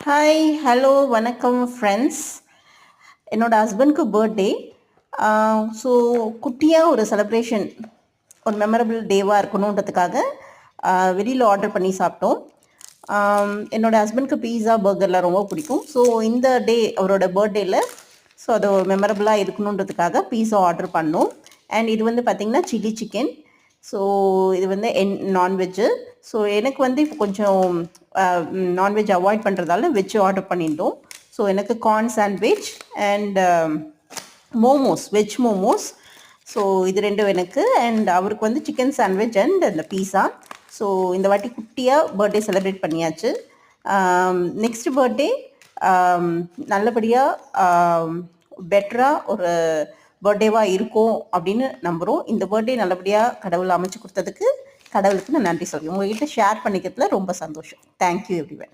Hi hello வணக்கம் friends. என்னோடய ஹஸ்பண்ட்க்கு birthday. So குட்டியாக ஒரு செலிப்ரேஷன், ஒரு மெமரபிள் டேவாக இருக்கணுன்றதுக்காக வெளியில் ஆர்டர் பண்ணி சாப்பிட்டோம். என்னோடய ஹஸ்பண்ட்க்கு பீஸா பர்கர்லாம் ரொம்ப பிடிக்கும். ஸோ இந்த டே அவரோட பர்த்டேயில் ஸோ அது ஒரு மெமரபிளாக இருக்கணுன்றதுக்காக பீஸா ஆர்டர் பண்ணோம். அண்ட் இது வந்து பார்த்திங்கன்னா சில்லி சிக்கன். ஸோ இது வந்து நான்வெஜ்ஜு. ஸோ எனக்கு வந்து இப்போ கொஞ்சம் நான்வெஜ் அவாய்ட் பண்ணுறதால வெஜ் ஆர்டர் பண்ணியிருந்தோம். ஸோ எனக்கு corn sandwich and momos, veg momos. So இது ரெண்டும் எனக்கு. அண்ட் அவருக்கு வந்து சிக்கன் சாண்ட்விச் அண்ட் அந்த பீஸா. ஸோ இந்த வாட்டி குட்டியாக பர்த்டே செலிப்ரேட் பண்ணியாச்சு. நெக்ஸ்ட் பர்த்டே நல்லபடியாக பெட்டராக ஒரு பர்த்டேவாக இருக்கும் அப்படின்னு நம்புகிறோம். இந்த பர்த்டே நல்லபடியாக கடவுள் அமைச்சு கொடுத்ததுக்கு கடவுளுக்கு நான் நன்றி சொல்கிறேன். உங்கள்கிட்ட ஷேர் பண்ணிக்கிறதுல ரொம்ப சந்தோஷம். Thank you everyone.